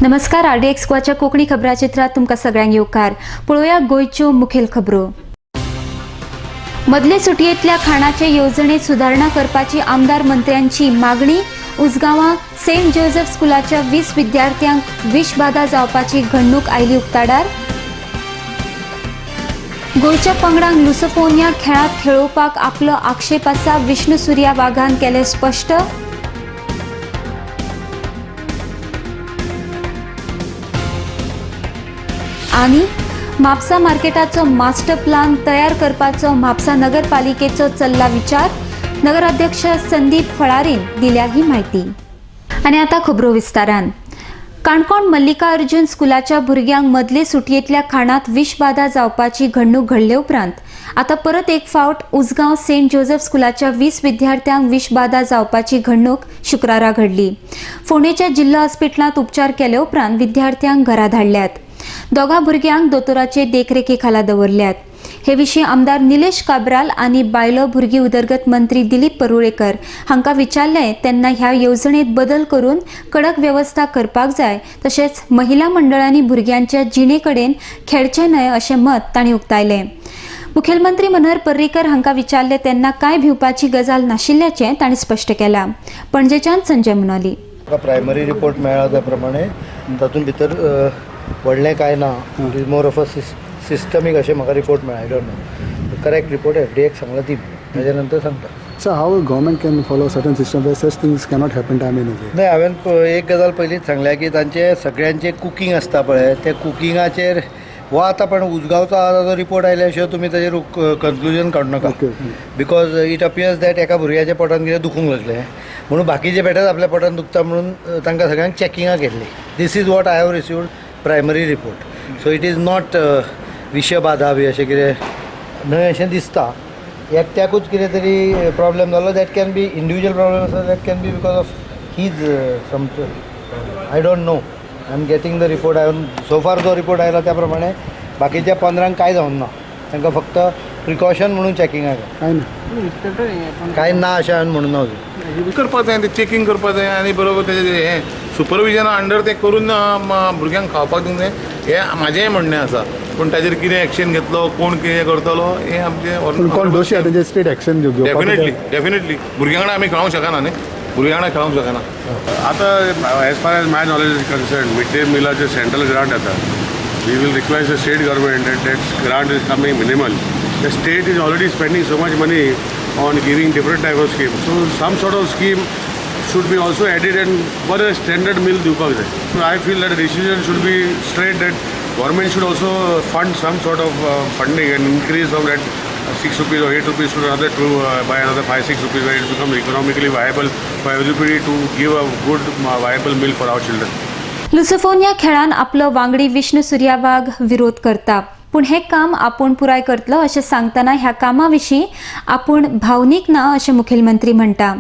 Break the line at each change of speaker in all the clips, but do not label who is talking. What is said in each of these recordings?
नमस्कार RDX गोवाच्या कोकणी खबराचित्रात तुमकां सगळ्यांक येवकार। पळोवया गोंयच्यो मुखेल खबरो। मदले सुटयेंतल्या खाणाचे येवजणेत सुदारणा करपाची आमदार मंत्र्यांची मागणी। उसगांवां सेंट जोसेफ स्कुलाच्या 20 विद्यार्थ्यांक विषबाधा जावपाची घडणूक आयली उक्ताडार। गोंयच्या पंगडांक लुसोफोनिया खेळांत खेळोवपाक आपलो आक्षेप आसा, विष्णू सुर्या वाघान केले स्पश्ट। आनी म्हापसा मार्केटाचो मास्टर प्लान तयार करपाचो म्हापसा नगरपालिकेचो चल्ला विचार। नगराध्यक्ष संदीप फळारीन दिल्या ही माहिती। आनी आता खबरो विस्तारान। काणकोण मल्लिकार्जुन स्कुलाच्या भुरग्यांक मदले सुटयेंतल्या खाणांत विषबाधा जावपाची घडणूक घडले उपरांत आता परत एक फावट उसगांव सेंट जोसेफ स्कुलाच्या 20 विद्यार्थ्यांक विषबाधा जावपाची घडणूक शुक्रारा घडली। फोंडेच्या जिल्हा हॉस्पिटलांत उपचार केले उपरांत विद्यार्थ्यांक घरा धाडल्यात। दोगा भुरग्यांक दोतोराचे देखरेखी खाला दवरल्यात। हे विशीं आमदार निलेश काब्राल आनी बायलो भुरगी उदरगत मंत्री दिलीप परुळेकर हांकां विचारले तेन्ना ह्या येवजणेत बदल करून कडक व्यवस्था करपाक जाय, तशेंच महिला मंडळांनी भुरग्यांच्या जिणे कडेन खेळचे न्हय अशें मत तांणी उक्तायलें। मुखेलमंत्री मनोहर पर्रीकर हांकां विचारले तेन्ना कांय भिवपाची गजाल नाशिल्ल्याचें तांणी स्पश्ट केलां। पणजेच्यान संजय मुनोली।
प्रायमरी रिपोर्ट मेळ्ळा त्या प्रमाणे तातूंत भितर व्हडलें कांय ना, it is more of a systemic अशें म्हाका रिपोर्ट मेळ्ळा। I don't know correct report FDA सांगला ती ताज्या नंतर सांगता।
So how a government can follow certain system where such things cannot happen time in a day?
नाही, हांवें एक गजाल पयलींच सांगल्या की तांचे सगळ्यांचे कुकींग आसता पळय, ते कुकींगाचेर हो आतां पण उसगांवचो जो रिपोर्ट आयल्या शिवाय तुमी ताजेर कन्क्लुजन काडूं नाका, बिकॉज इट अपियर्स दॅट एका भुरग्याच्या पोटान कितें दुखूंक लागलें म्हणून बाकीचे बेठाच आपल्या पोटान दुखता म्हणून तांकां सगळ्यांक चॅकिंगाक घेतली। This is what I have received primary report. So it is not विषबाधा बी अशें कितें न्हय अशें दिसता। एकट्याकूच कितें तरी प्रॉब्लेम जालो, that can be individual problem आसा, that can be because of his some, I don't know. I am getting the report. So far जो रिपोर्ट आयला त्या प्रमाणे बाकीच्या 15 कांय जावन ना, तांकां फक्त प्रिकॉशन म्हणून चॅकिंगाक कांय ना अशें हांवें म्हणून ना अजून।
करपा जाय ते चॅकिंग करपा जाय आनी बरोबर तेजें हें सुपरविजना अंडर तें करून भुरग्यांक खावपाक दिवंक जाय, हें म्हाजेंय म्हणणें आसा। पूण ताजेर कितें एक्शन घेतलो, कोण कितें करतलो हें आमचें
कोण दोशी आहा तेजेर स्ट्रेट एक्शन
डेफिनेटली भुरग्यां वांगडा आमी खेळोंक शकना न्ही, भुरग्यां वांगडा खेळोंक शकना।
आतां as far as my knowledge is concern, mid day मिलाचे सेंट्रल ग्रांट येता, we will request the state government that grant is coming minimal. The state is already spending so much money on giving different type of schemes, so some sort of scheme should be also added and for a standard meal diwpak jay. So I feel that the decision should be straight that government should also fund some sort of funding and increase from that 6 rupees or 8 rupees to another by another 5-6 rupees, where it becomes economically viable for everybody to give a good viable meal for our children.
Lusophonia खेळान आपलो वांगडी विष्णू सुर्या वाघ विरोध करता, पूण हे काम आपूण पुराय करतलो अशें सांगतना ह्या कामा विशीं आपूण भावनीक ना अशें मुखेलमंत्री म्हणटा।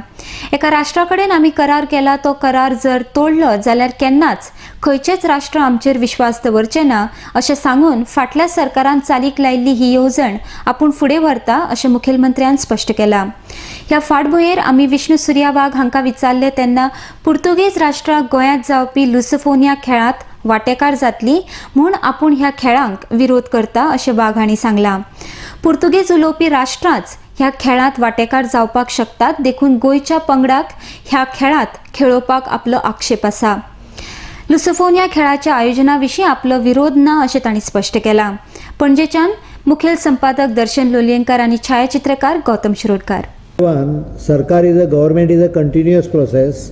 एका राष्ट्रा कडेन आमी करार केला, तो करार जर तोडलो जाल्यार केन्नाच खंयचेच राष्ट्र आमचेर विश्वास दवरचें ना अशें सांगून फाटल्या सरकारान चालीक लायिल्ली ही येवजण आपूण फुडें व्हरता अशें मुखेलमंत्र्यान स्पश्ट केलां। ह्या फाटभुंयेर आमी विष्णू सुर्या वाघ हांकां विचारले तेन्ना पुर्तुगेज राष्ट्राक गोंयांत जावपी लुसोफोनिया खेळांत वांटेकार जातली म्हूण आपूण ह्या खेळांक विरोध करता अशें वाघ हांणी सांगलां। पुर्तुगेज उलोवपी राष्ट्रांच ह्या खेळांत वांटेकार जावपाक शकतात, देखून गोंयच्या पंगडाक ह्या खेळांत खेळोवपाक आपलो आक्षेप आसा। लुसोफोनिया खेळाच्या आयोजना विशीं आपलो विरोध ना अशें तांणी स्पश्ट केलां। पणजेच्यान मुखेल संपादक दर्शन लोलयेंकार आनी छायाचित्रकार गौतम शिरोडकार।
सरकार is a government is a continuous process.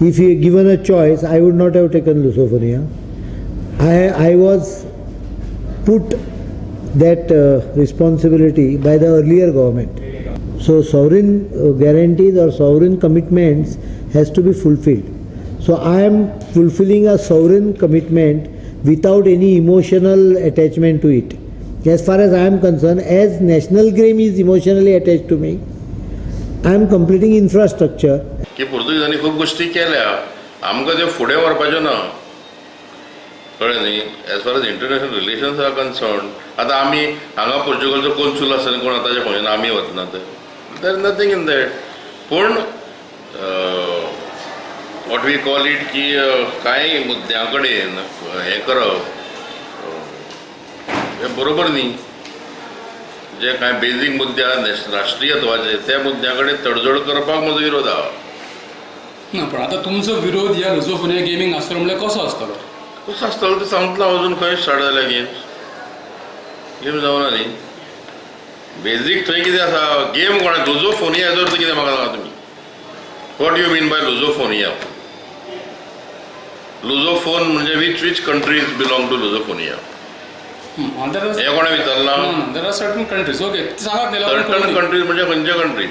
If you given a choice, I would not have taken Lusofonia. I was put that responsibility by the earlier government. So sovereign guarantees or sovereign commitments has to be fulfilled. So I am fulfilling a sovereign commitment without any emotional attachment to it. As far as I am concerned, as national game is emotionally attached to me, I am completing infrastructure.
की पुर्तुगेजांनी खूब गोष्टी केल्या, आमकां त्यो फुडें व्हरपाच्यो ना, कळ्ळें न्ही। As far as international relations are concern, आतां आमी हांगा पोर्चुगलचो कॉन्सूल आसा कोण आतांच्या फंक्शन आमी वचनात, there is nothing in that. पूण वॉट वी कॉल इट की कांय मुद्द्यां कडेन हें करप हें बरोबर न्ही. जे कांय बेजीक मुद्दे आसा राष्ट्रीयत्वाचे त्या मुद्द्या कडेन तडजोड करपाक म्हजो विरोध आहा.
ना पण आता तुमचो विरोध ह्या लुझोफोनिया गेमींग आसतलो म्हणल्यार कसो आसतलो?
कसो आसतलो ते सांगतलो अजून खंय स्टार्ट जाल्या गेम जावना न्ही. बेजीक थंय कितें आसा गेम कोणा लुझोफोनिया हेजो अर्थ कितें म्हाका सांगा तुमी. What you mean by Lusophonia? Lusophone म्हणजे which countries belong to Lusophonia हे कोणा विचारला?
सर्टन कंट्रीज ओके सांगात
सर्टन कंट्रीज म्हणजे खंयचे countries?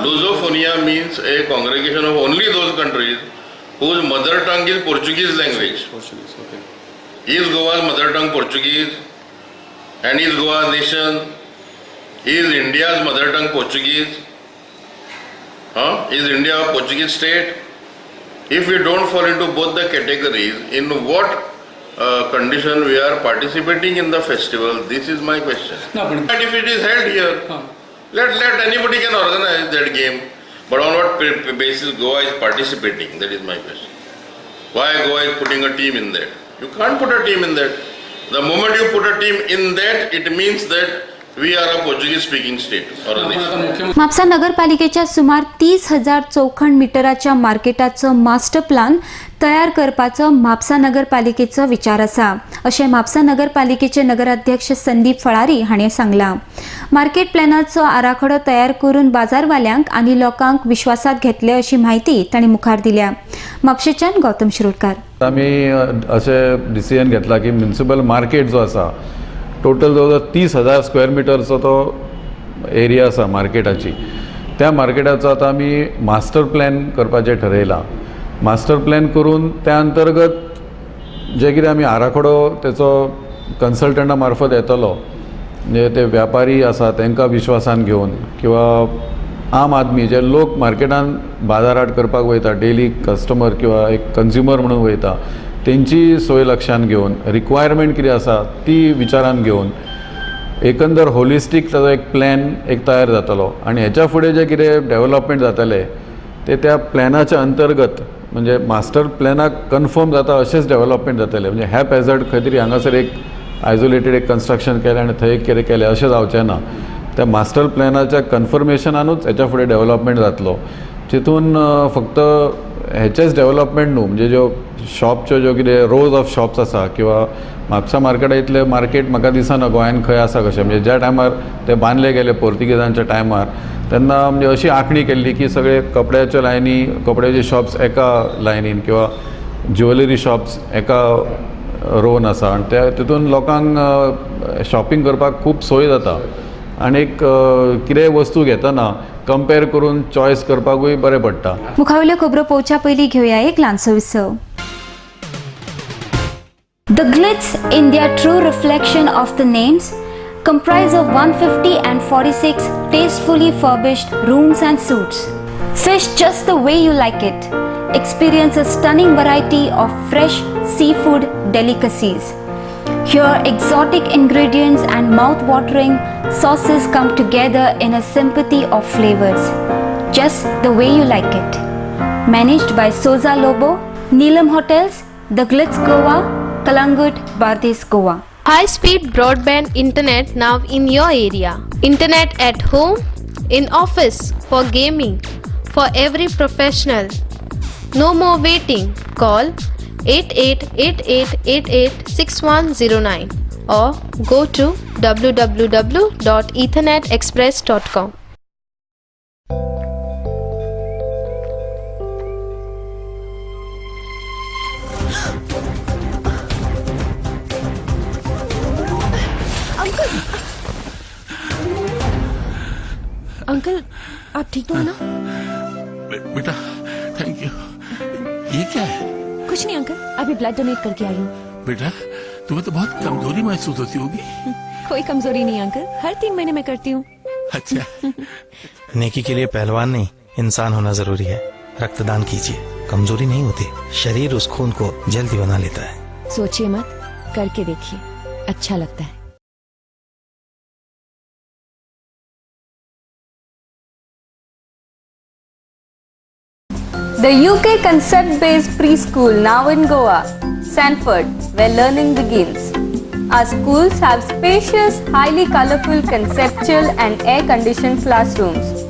Lusophonia means a congregation of only those countries whose mother tongue is Portuguese language. Is Goa's mother tongue Portuguese? And is Goa a nation? Is India's mother tongue Portuguese? Is India a Portuguese state? If we don't fall into both the categories, in what condition we are participating in the festival? This is my question.
No, but
and if it is held here, let anybody can organize that game. But on what basis Goa is participating? That is my question. Why Goa is putting a team in that? You can't put a team in that. The moment you put a team in that, it means that we are a Portuguese-speaking state or a nation.
Mapusa नगरपालिकेच्या सुमार 30,000 चौखण मिटराच्या मार्केटाचो master plan तयार करपाचो म्हापसा नगरपालिकेचो विचार आसा अशें म्हापसा नगरपालिकेचे नगराध्यक्ष संदीप फळारी हाणें सांगलां. मार्केट प्लॅनाचो आराखडो तयार करून बाजारवाल्यांक आनी लोकांक विश्वासात घेतले अशी माहिती तांणी मुखार दिल्या. म्हापशेच्यान गौतम शिरोडकार.
आमी अशें डिसिजन घेतला की म्युनिसिपल मार्केट जो आसा टोटल जवळ 30,000 स्क्वेअर मिटरचो तो एरिया आसा मार्केटाची. त्या मार्केटाचो आतां आमी मास्टर प्लॅन करपाचें ठरयलां. मास्टर प्लॅन करून त्या अंतर्गत जे कितें आमी आराखडो तेचो कन्सल्टंटा मार्फत येतलो म्हणजे ते व्यापारी आसा तांकां विश्वासान घेवन किंवा आम आदमी जे लोक मार्केटान बाजाराट करपाक वयता डेली कस्टमर किंवा एक कन्झ्युमर म्हणून वयता तेंची सोय लक्षांत घेवन रिक्वायरमेंट कितें आसा ती विचारान घेवन एकंदर होलिस्टीक ताजो एक प्लॅन एक तयार जातलो आनी हेच्या फुडें जे कितें डेवलपमेंट जातले ते त्या प्लॅनाच्या अंतर्गत म्हणजे मास्टर प्लॅनाक कन्फर्म जाता अशेंच डेवलपमेंट जातले. म्हणजे हॅप हॅझर्ड खंय तरी हांगासर एक आयसोलेटेड एक कन्स्ट्रक्शन केलें आनी थंय एक कितें केलें अशें जावचें ना. त्या मास्टर प्लॅनाच्या कन्फर्मेशनानूच हेच्या फुडें डेवलपमेंट जातलो. जितून फक्त हेचेच डेवलपमेंट न्हू म्हणजे ज्यो शॉपच्यो ज्यो कितें रोज ऑफ शॉप्स आसा किंवा म्हापसा मार्केटा इतले मार्केट म्हाका दिसना गोंयान खंय आसा कशें. म्हणजे ज्या टायमार ते बांदले गेले पोर्तुगेजांच्या टायमार तेन्ना म्हणजे अशी आंखणी केल्ली की सगळे कपड्याच्यो लायनी कपड्याचे शॉप्स एका लायनीन किंवा ज्युवेलरी शॉप्स एका रोवन आसा आनी त्या तितून लोकांक शॉपिंग करपाक खूब सोय जाता आनी एक कितेंय वस्तू घेतना कंपेर करून चॉयस करपाकूय बरें पडटा.
मुखावयल्यो खबरो पळोवच्या पयलीं घेवया एक ल्हानसो विसव. The Glitz, India true reflection of the names, comprise of 150 and 46 tastefully furbished rooms and suites. Fish just the way you like it. Experience a stunning variety of fresh seafood delicacies. Here, exotic ingredients and mouth-watering sauces come together in a symphony of flavors, just the way you like it. Managed by Soza Lobo, Neelam Hotels, The Glitz Goa, Kalangut, Bardez Goa.
High-speed broadband internet now in your area. Internet at home, in office, for gaming, for every professional. No more waiting. Call 8888886109 or go to www.ethernetexpress.com.
Uncle आप ठीक तो है ना?
बेटा thank you. ये क्या है?
कुछ नहीं अंकल, अभी ब्लड डोनेट करके आई हूँ.
बेटा तुम्हें तो बहुत कमजोरी महसूस होती होगी.
कोई कमजोरी नहीं अंकल, हर 3 महीने में करती हूँ.
अच्छा.
नेकी के लिए पहलवान नहीं इंसान होना जरूरी है. रक्तदान कीजिए, कमजोरी नहीं होती, शरीर उस खून को जल्दी बना लेता है.
सोचिए मत, करके देखिए, अच्छा लगता है.
The UK concept-based preschool now in Goa, Sanford, where learning begins. Our schools have spacious, highly colorful, conceptual and air-conditioned classrooms.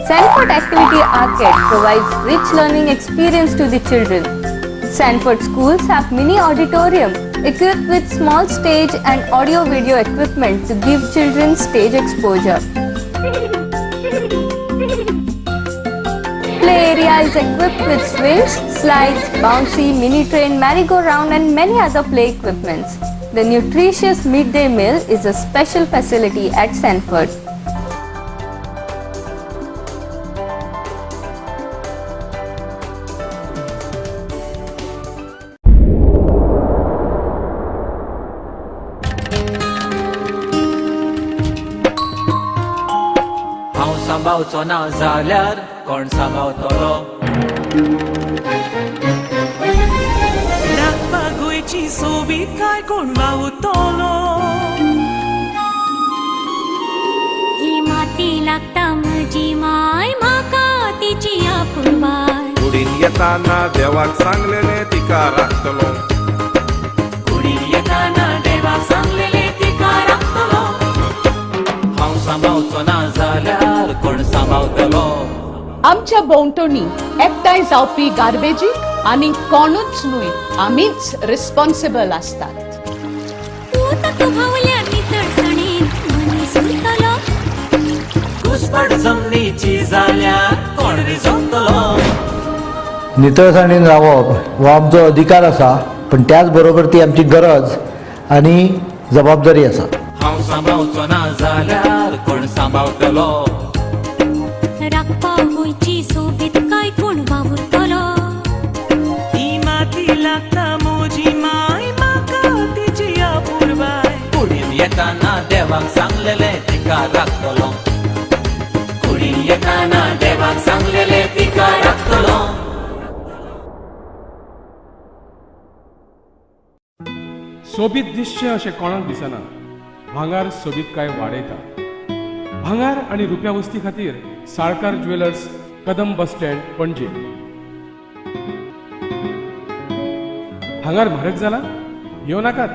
Sanford Activity Arcade provides rich learning experience to the children. Sanford schools have mini auditorium equipped with small stage and audio-video equipment to give children stage exposure. Play area is equipped with swings, slides, bouncy, mini train, merry-go-round and many other play equipments. The nutritious midday meal is a special facility at Sanford.
सांभाळचो ना जाल्यार कोण सांभाळतलो
राखपा गोंयची सोबीत काय कोण वावुरतलो
ही माती लागता म्हजी माय म्हाका तिची आपुरबाय
कुडीन येताना देवाक सांगलेले तिका राखतलो
कुडीन येताना देवाक सांगलेले तिका राखतलो
हांव सांभाळचो ना जाल्यार कोण सांभाळतलो
आमच्या भोंवतणी एकठांय जावपी गार्बेजीक आनी कोणूच न्हय आमीच रिस्पॉन्सिबल आसतात
भावल्या नितळसाणीन मनीस उरतलो
घुसपट जमनीची जाल्यार कोण रिजवतलो
नितळसाणीन रावप हो आमचो अधिकार आसा पण त्याच बरोबर ती आमची गरज आनी जबाबदारी आसा
हांव सांभाळचो ना जाल्यार कोण सांभाळतलो
राखपा गोंयची सोबीत काय कोण वावुरतलो
ही माती लागता म्हजी माय म्हाका तिची आपुरबाय
कुडीन येताना देवाक सांगलेले तिका राखतलो कुडीन येताना देवाक सांगलेले तिका राखतलो
सोबीत दिसचें अशें कोणाक दिसना भांगार सोबीत काय वाडयता भांगार आनी रुप्या वस्ती खातीर Salkar jewellers Kadam bus stand पणजे भांगार म्हारग जाला येव नाकात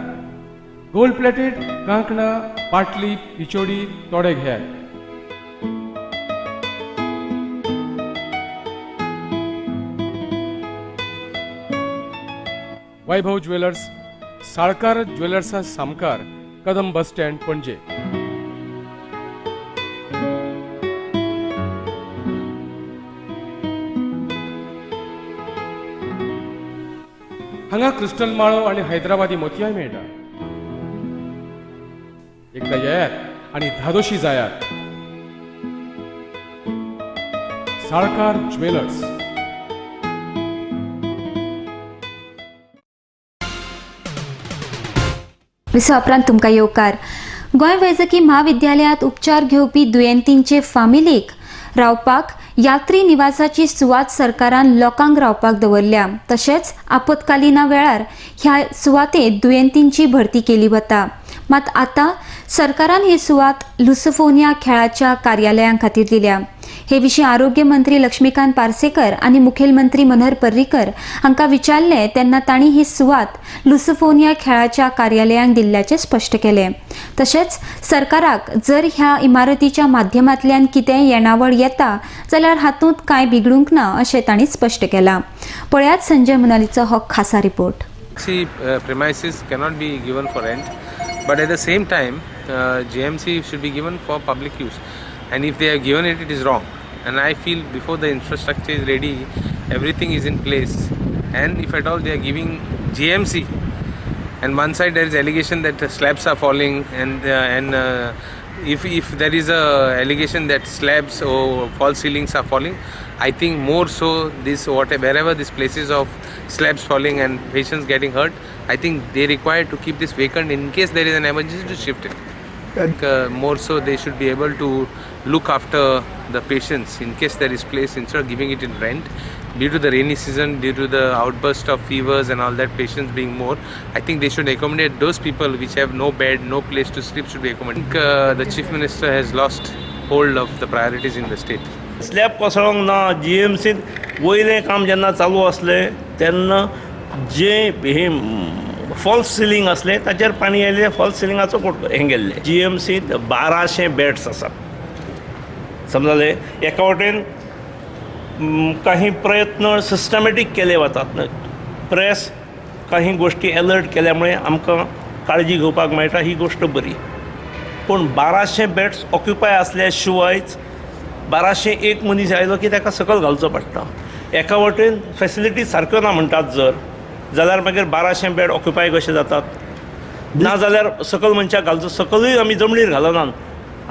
गोल्ड प्लेटेड कांकणां पाटली पिचोडी तोडे घेयात वैभव ज्वेलर्स साळकार ज्वेलर्सा सामकार कदम बस स्टँड पणजे हांगा क्रिस्टल माळो आनी हैदराबादी मोतयाय मेळटा एकदा येयात आनी धादोशी जायात साळकार ज्वेलर्स
विसो उपरांत तुमकां येवकार गोंय वैजकी म्हाविद्यालयांत उपचार घेवपी दुयेंतींचे फामिलीक रावपाक यात्री निवासाची सुवात सरकारान लोकांक रावपाक दवरल्या तशेंच आपतकालीना वेळार ह्या सुवातेंत दुयेंतींची भरती केली वता मात आतां सरकारान ही सुवात लुसोफोनिया खेळाच्या कार्यालयां खातीर दिल्या हे विशीं आरोग्य मंत्री लक्ष्मीकांत पार्सेकर आनी मुखेलमंत्री मनोहर पर्रीकर हांकां विचारले तेन्ना तांणी ही सुवात लुसोफोनिया खेळाच्या कार्यालयांक दिल्ल्याचें स्पश्ट केलें तशेंच सरकाराक जर ह्या इमारतीच्या माध्यमांतल्यान कितेंय येणावळ येता जाल्यार हातूंत कांय बिगडूंक ना अशें तांणी स्पश्ट केलां पळयात संजय मुनालीचो हो खासा report
premises cannot be given for rent, but at the same time GMC should be given for public use, and if they have given it, it is wrong. And I feel before the infrastructure is ready, everything is in place, and if at all they are giving GMC, and one side there is allegation that slabs are falling, and if there is a allegation that slabs or false ceilings are falling, I think more so this wherever these places of slabs falling and patients getting hurt, I think they require to keep this vacant in case there is an emergency to shift it. More so they should be able to look after the patients in case there is place instead of giving it in rent. Due to the rainy season, due to the outburst of fevers and all that, patients being more, I think they should accommodate those people which have no bed, no place to sleep should be accommodated. The Chief Minister has lost hold of the priorities in the state.
Slab कोसळोंक ना GMC वयलें काम जेन्ना चालू आसलें तेन्ना जे हे फॉल्स सिलींग असले ताचेर पाणी आयले फॉल्स सिलिंगाचो हें गेल्ले GMCत 1200 बेड्स आसात समजले एका वटेन काही प्रयत्न सिस्टमॅटीक केले वतात प्रेस काही गोष्टी अलर्ट केल्यामुळे आमकां काळजी घेवपाक मेळटा ही गोष्ट बरी पूण 1200 बेड्स ऑक्युपाय असल्या शिवायच 1201 मनीस आयलो की ताका सकयल घालचो पडटा एका वटेन फॅसिलिटी सारक्यो ना म्हणटात जर जाल्यार मागीर 1200 बेड ऑक्युपाय कशे जातात ना जाल्यार सकयल मनशाक घालचो सकलूय आमी जमनीर घालनात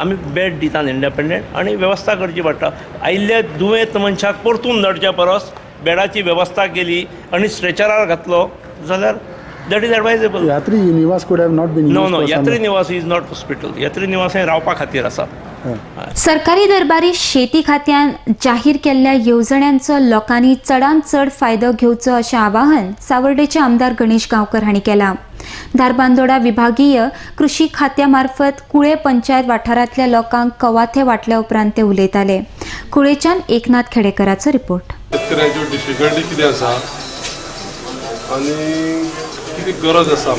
आमी बेड दितात इंडिपेंडंट आनी वेवस्था करची पडटा आयिल्ल्या दुयेंत मनशाक परतून धाडच्या परस बेडाची वेवस्था केली आनी स्ट्रेचरार घातलो जाल्यार दॅट इज एडवायजेबल
यात्री निवास could have not been
no
used
no
for
यात्री
some-
निवास इज नॉट हॉस्पिटल यात्री निवास हे रावपा खातीर आसा
सरकारी दरबारी शेती खात्यान जाहीर केल्ल्या येवजण्यांचो लोकांनी चडांत चड फायदो घेवचो अशें आवाहन सावर्डेचे आमदार गणेश गांवकर हांणी केलां धारबांदोडा विभागीय कृषी खात्या मार्फत कुळे पंचायत वाठारांतल्या लोकांक कवाथे वाटल्या उपरांत ते उलयताले कुळेच्यान एकनाथ खेडेकराचो रिपोर्ट
शेतकऱ्यांच्यो डिफिकल्टी कितें आसा आनी कितें गरज आसा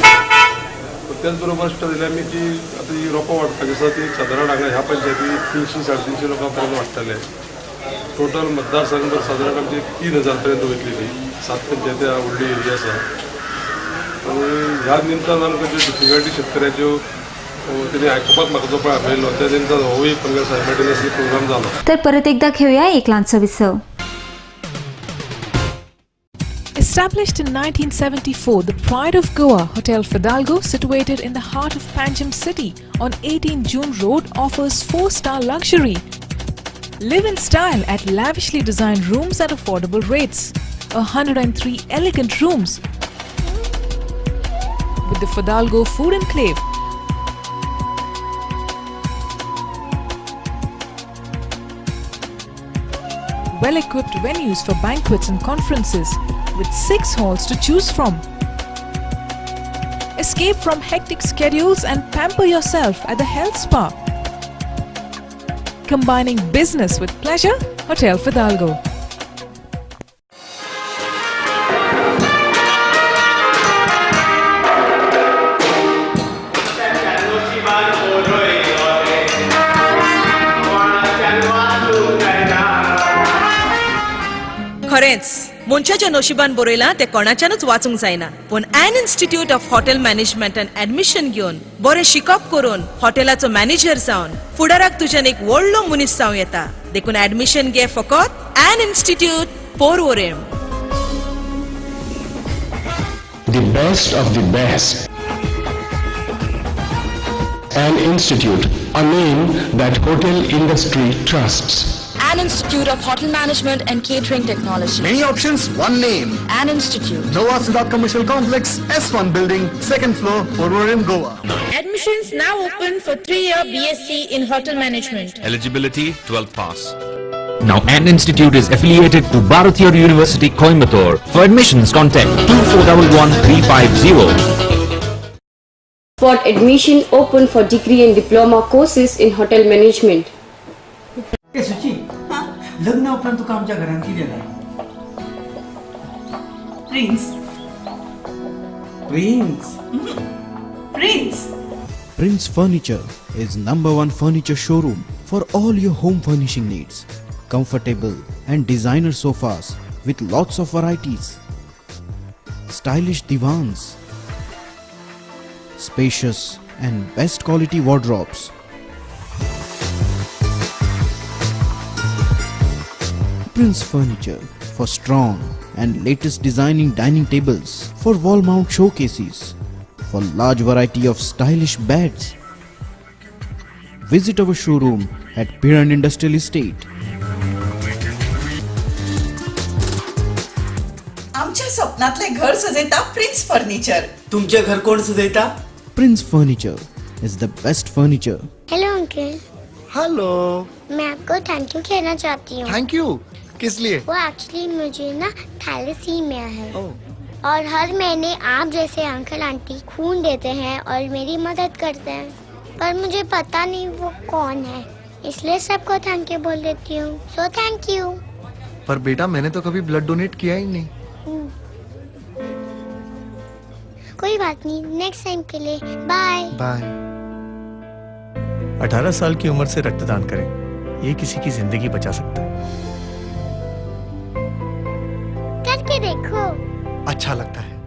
त्याच बरोबर दिल्या आमी जी आतां ही रोपां वाडपाची आसा ती सादारण हांगा ह्या पंचायतीन 300-350 लोकां पर्यंत वाडटले टोटल मतदारसंघ सादारण आमची 3000 पर्यंत वयतली ती 7 पंचायती व्हडली एरिया आसा आनी ह्या निमतान आमकां ज्यो डिफिकल्टी शेतकऱ्याच्यो तेणी आयकुपाक म्हाका जो पळय आपयलो त्या निमतान हो एक सायमल्टेनियसली प्रोग्राम जालो
तर परत एकदा घेऊया एक ल्हानसो विसव
Established in 1974, the Pride of Goa, Hotel Fidalgo, situated in the heart of Panjim city on 18 June Road, offers 4-star luxury. Live in style at lavishly designed rooms at affordable rates. 103 elegant rooms with the Fidalgo Food Enclave. Well-equipped venues for banquets and conferences, with 6 halls to choose from. Escape from hectic schedules and pamper yourself at the health spa. Combining business with pleasure, Hotel Fidalgo.
खरेंच मनशाच्या नशिबान बरयलां ते कोणाच्यानूच वाचूंक जायना पूण an institute of hotel management and admission घेवन बरें शिकप करून हॉटेलाचो मॅनेजर जावन फुडाराक तुज्यान एक व्हडलो मनीस जावं येता देखून एडमिशन घे फकत an institute Porvorim
The best of the best. An institute, a name that hotel industry trusts.
An Institute of Hotel Management and Catering Technology.
Many options, one name.
An Institute.
Nova Siddharth Commercial Complex, S1 Building, 2nd floor, Porvorim, Goa.
Admissions now open for 3-year BSc in Hotel Management.
Eligibility 12th pass. Now An Institute is affiliated to Bharatiyar University, Coimbatore. For admissions, contact 2411-350.
Spot admission open for degree and diploma courses in hotel management.
ए सुची लग्न उपरांत तुका आमच्या घरांत कितें जाय
prince
prince
prince
Prince Furniture is #1 furniture showroom for all your home furnishing needs. Comfortable and designer sofas with lots of varieties. Stylish divans. Spacious and best quality wardrobes. Prince Furniture for strong and latest designing dining tables, for wall mount showcases, for large variety of stylish beds. Visit our showroom at Piran Industrial Estate.
आमच्या स्वप्नातले घर सजयता prince furniture
तुमचे घर कोण सजयता
Prince Furniture is the best furniture.
Hello uncle.
Hello.
मैं आपको thank you कहना चाहती हूँ।
थैंक यू किस लिए?
वो एक्चुअली मुझे ना थैलेसीमिया है और हर महीने आप जैसे अंकल आंटी खून देते हैं और मेरी मदद करते हैं पर मुझे पता नहीं वो कौन है इसलिए सबको थैंक यू बोल देती हूँ सो थैंक यू।
पर बेटा मैंने तो कभी ब्लड डोनेट किया ही नहीं।
कोई बात नहीं, नेक्स्ट टाइम के लिए बाय
बाय। 18 साल की उम्र से रक्तदान करें, ये किसी की जिंदगी बचा सकता है।
करके देखो,
अच्छा लगता है।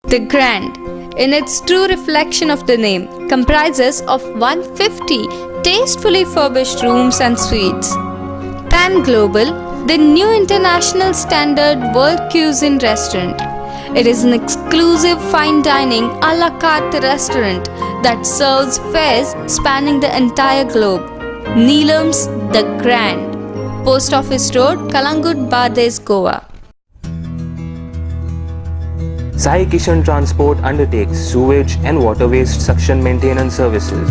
The Grand, in its true reflection of the name, comprises of 150 tastefully furbished rooms and suites. Tan Global, the new international standard world cuisine restaurant. It is an exclusive fine dining a la carte restaurant that serves fares spanning the entire globe. Neelam's The Grand, Post Office Road, Kalangut, Bades, Goa.
Sai Kishan Transport undertakes sewage and water waste suction maintenance services.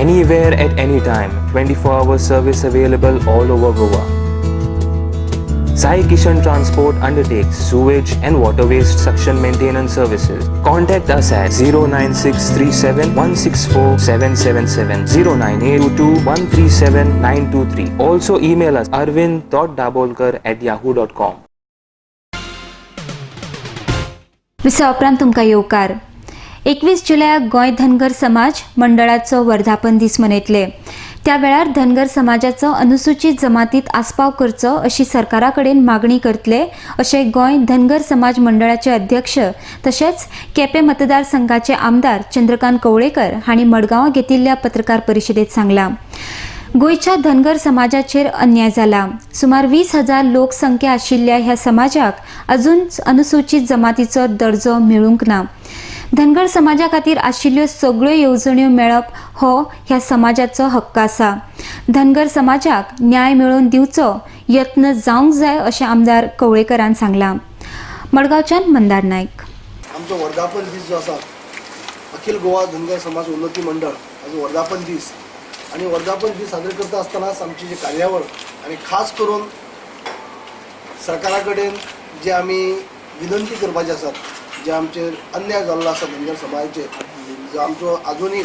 Anywhere at any time, 24-hour service available all over Goa. Sai Kishan Transport undertakes sewage and water waste suction maintenance services. Contact us at 09637164777, 09822137923. Also email us arvind.dabolkar@yahoo.com.
Visa उपरांत तुमकां येवकार. 21 जुलयाक गोंय धनगर समाज मंडळाचो वर्धापन दीस मनयतले. त्या वेळार धनगर समाजाचो अनुसूचित जमातीत आस्पाव करचो अशी सरकारा कडेन मागणी करतले अशें गोंय धनगर समाज मंडळाचे अध्यक्ष तशेंच केपें मतदारसंघाचे आमदार चंद्रकांत कवळेकर हांणी मडगांवां घेतिल्ल्या पत्रकार परिशदेंत सांगलां. गोंयच्या धनगर समाजाचेर अन्याय जाला. सुमार 20,000 लोकसंख्या आशिल्ल्या ह्या समाजाक अजून अनुसूचित जमातीचो दर्जो मेळूंक ना. धनगर समाजा खातीर आशिल्ल्यो सगळ्यो येवजण्यो मेळप हो ह्या समाजाचो हक्क आसा. धनगर समाजाक न्याय मेळोवन दिवचो यत्न जावंक जाय अशें आमदार कवळेकरान सांगलां. मडगांवच्यान मंदार नायक.
आमचो वर्धापन दीस जो आसा, अखिल गोवा धनगर समाज उन्नती मंडळ हाजो वर्धापन दीस, आणि वर्धापन दीस साजरे करता आसतनाच आमची जी कार्यावळ आणि खास करून सरकारा कडेन जे आमी विनंती करपाचे आसात, जे आमचेर अन्याय जाल्लो आसा धनगर समाजाचेर, जो आमचो आजुनूय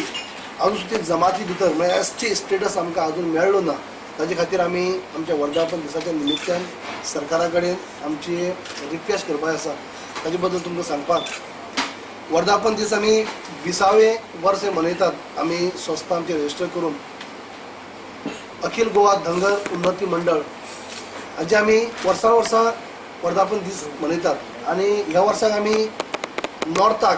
अनुसूचित जमाती भितर म्हळ्यार ST स्टेटस आमकां अजून मेळ्ळो ना, ताजे खातीर आमी आमच्या वर्धापन दिसाच्या निमित्यान सरकारा कडेन आमची रिक्वेस्ट करपाची आसा. ताजे बद्दल तुमकां सांगपाक, वर्धापन दीस आमी 20वें वर्स मनयतात. आमी संस्था आमचे रजिस्टर करून अखिल गोवा धनगर उन्नती मंडळ हाजे आमी वर्सां वर्सां वर्धापन दीस मनयतात. आणि ह्या वर्साक आमी नॉर्थाक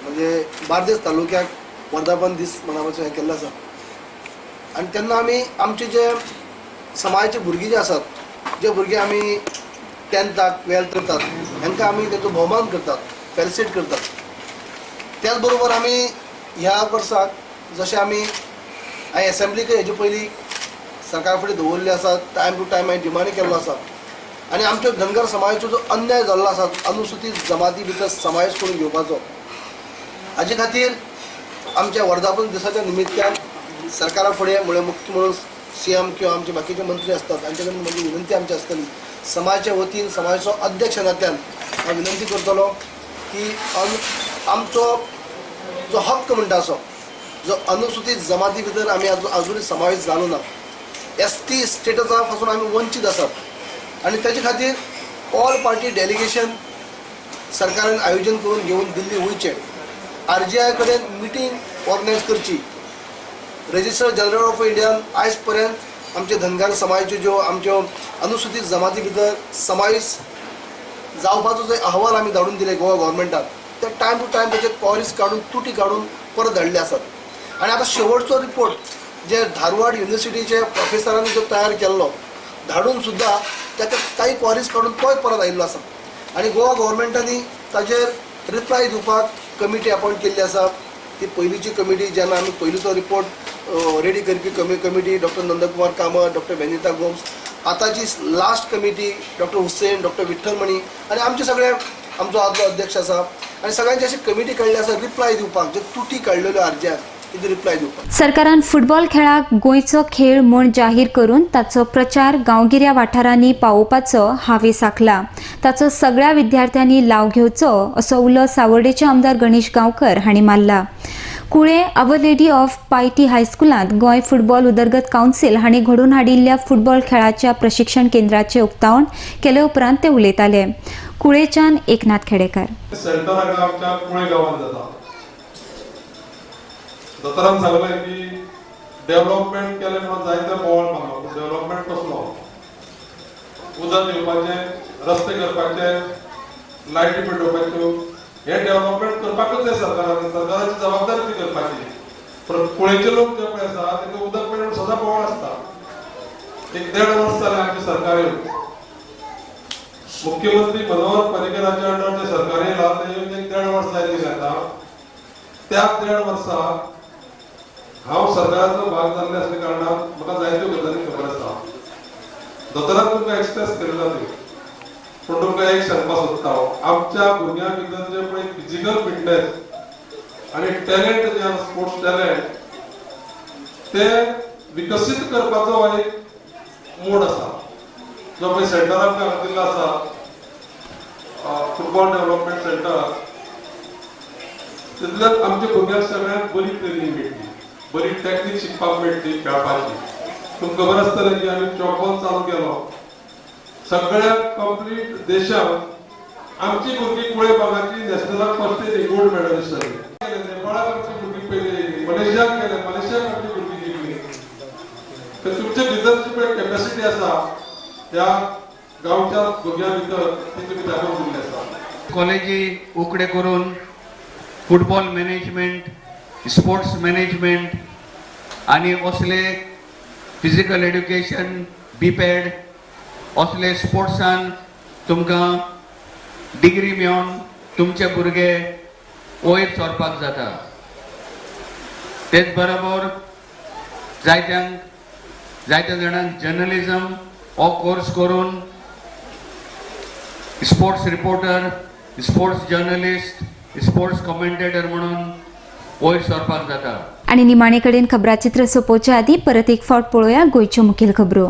म्हणजे बार्देस तालुक्याक वर्धापन दीस मनोवपाचें हें केल्लें आसा. आनी तेन्ना आमी आमचे जे समाजाचे भुरगीं जे आसात, जे भुरगे आमी 10th 12th करतात, हांकां आमी तेचो भोवमान करतात, फेलिसिट करतात. त्याच बरोबर आमी ह्या वर्साक जशें आमी हांवें एसेंब्लीक हेजे पयलीं सरकारा फुडें दवरल्ले आसा, टायम टू टायम हांवें डिमांड केल्लो आसा. आणि आमच्या धनगर समाजाचो जो अन्याय जाल्लो आसा अनुसूचित जमाती भितर समावेश करून घेवपाचो, हाजे खातीर आमच्या वर्धापन दिसाच्या निमित्यान सरकारा फुडें म्हळ्यार मुख्य म्हणून CM किंवा आमचे बाकीचे मंत्री असतात तांचे कडेन म्हजी विनंती आमची आसतली. समाजाच्या वतीन समाजाचो अध्यक्ष नात्यान हांव विनंती करतलो की आमचो जो हक्क म्हणटा असो, जो अनुसूचित जमाती भितर आमी अजूनय समावेश जालो ना, ST स्टेटसा पासून आमी वंचीत आसात. आणि त्याच्या खातीर ऑल पार्टी डेलिगेशन सरकारान आयोजन करून घेऊन दिल्ली वयचें, RGI कडेन मिटींग ऑर्गनायज करची. रजिस्टर जनरल ऑफ इंडियान आयज पर्यंत आमचे धनगर समाजाच्यो ज्यो आमच्यो अनुसूचित जमाती भितर समावेश जावपाचो जो अहवाल आमी धाडून दिले गोवा गव्हर्मेंटाक, ते टायम टू टायम तेचे क्वारीज काडून तुटी काडून परत धाडले आसात. आणि आता शेवटचो रिपोर्ट जे धारवाड युनिव्हर्सिटीचे प्रोफेसरांनी जो तयार केल्लो धाडून सुद्धा त्याच्यात काही क्वारीज काढून तोय परत आयिल्लो आसा. आणि गोवा गव्हर्मेंटानी ताजेर रिप्लाय दिवपाक कमिटी अपॉयंट केल्ली आसा. ती पयलींची कमिटी जेन्ना आमी पयलींचो रिपोर्ट रेडी करपी committee doctor Nandkumar Kamat, doctor Benita Gomes, आताची last committee doctor Hussain, doctor Vitthalmani आणि आमचे सगळे आमचो आदलो अध्यक्ष आसा. आणि सगळ्यांची अशी कमिटी काडली आसा रिप्लाय दिवपाक, जे तुटी काडलेल्यो अर्जाक रिप्लाय दिवपाक.
सरकारान फुटबॉल खेळाक गोंयचो खेळ म्हूण जाहीर करून ताचो प्रचार गांवगिऱ्या वाठारांनी पावोवपाचो हावेस आंखला. ताचो सगळ्या विद्यार्थ्यांनी लाव घेवचो असो उलो सावर्डेचे आमदार गणेश गांवकर हांणी मारला. कुळे आवर lady of piety हायस्कुलांत Goa football उदरगत कावन्सिल हांणी घडोवन हाडिल्ल्या फुटबॉल खेळाच्या प्रशिक्षण केंद्राचे उक्तावण केले उपरांत ते उलयताले. कुळेच्यान एकनाथ खेडेकर.
सेंटर हांगा आमच्या कुळे गांवांत जाता. दोतोरान सांगलें की डेव्हलपमेंट केलें म्हणून जायते बोवाळ मारलो, पूण डेव्हलपमेंट कसलो? उदक येवपाचें, रस्ते करपाचे, लायटी पेटोवपाच्यो, हे डेव्हलपमेंट करपाकूच जाय सरकारान. सरकाराची जबाबदारी ती करपाची. पण कुळेचे लोक जे पळय आसा तांकां उदक पेटोवंक सदां बोवाळ आसता. 1.5 वर्स जालें आमची सरकार येवन. मुख्यमंत्री मनोहर पर्रीकराच्या अंडर जे सरकार येयला ते येवन 1.5 वर्स जायत गेले. त्या 1.5 वर्सां हांव सरकाराचो भाग जाल्ले आसल्या कारणान म्हाका जायत्यो गजाली खबर आसा. दोतोरान तुमकां एक्सप्रेस केलेलो ती, पूण तुमकां एक सांगपाक सोदता हांव, आमच्या भुरग्यां भितर जे पळय फिजिकल फिटनेस आनी टॅलेंट जे आसा, स्पोर्ट्स टॅलेंट, ते विकसीत करपाचो हो एक मोड आसा जो पळय सेंटर आमकां दिल्लो आसा, फुटबॉल डेव्हलपमेंट सेंटर. तितल्यात आमच्या भुरग्यांक सगळ्यांत बरी ट्रेनिंग मेळटली, बरी टॅक्नीक शिकपाक मेळटली खेळपाची. तुमकां खबर आसतलें की आमी चॉकबॉल चालू केलो. सगळ्या कंप्लीट देशांत आमची भुरगीं कुळे भागाची नॅशनलाक फर्स्ट येयली, गोल्ड मेडलिस्ट जाली. नेपाळाक आमची भुरगीं पयली, मलेशियाक गेले, मलेशियाक आमची भुरगीं जिखली. तर तुमचे भितर जी पळय कॅपॅसिटी आसा त्या गांवच्या भुरग्यां भितर ती तुमी दाखोवन दिल्ली आसा.
कॉलेजी उकडे करून फुटबॉल मॅनेजमेंट, स्पोर्ट्स मॅनेजमेंट आनी असले फिजिकल एड्युकेशन, बीपॅड असले स्पोर्ट्सान तुमकां डिग्री मेळोवन तुमचे भुरगे वयर सरपाक जाता. तेच बरोबर जायत्या जाणांक जर्नलिझम हो कोर्स करून sports reporter, sports journalist, sports commentator म्हणून वयर सरपाक जाता.
आणि निमाणे कडेन खबराचित्र सोंपोवच्या आदी परत एक फावट पळोवया गोंयच्यो मुखेल खबरो.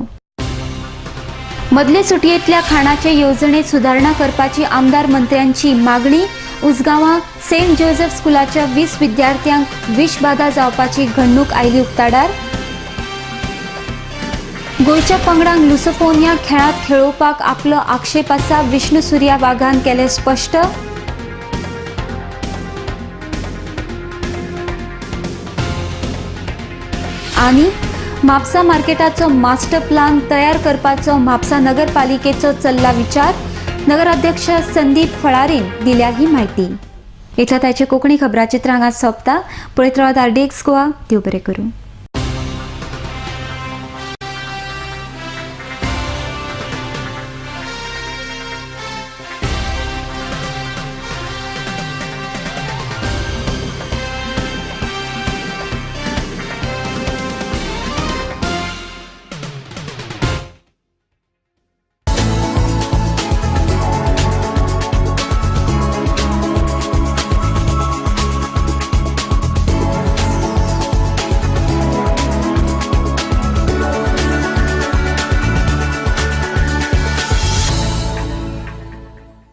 मदले सुटयेंतल्या खाणाचे येवजणेत सुदारणा करपाची आमदार मंत्र्यांची मागणी. उसगांवां सेंट जोसेफ स्कुलाच्या 20 विद्यार्थ्यांक विषबाधा जावपाची घडणूक आयली उक्ताडार. गोंयच्या पंगडांक लुसोफोनिया खेळांत खेळोवपाक आपलो आक्षेप आसा, विष्णू सुर्या वाघान केलें स्पश्ट. आनी म्हापसा मार्केटाचो मास्टर प्लान तयार करपाचो म्हापसा नगरपालिकेचो चल्ला विचार. नगराध्यक्ष संदीप फळारीन दिल्या ही म्हायती. इतल्या ताचे कोंकणी खबराचित्र हांगा सोंपता. पळयत रावात RDX गोवा. देव बरें करूं.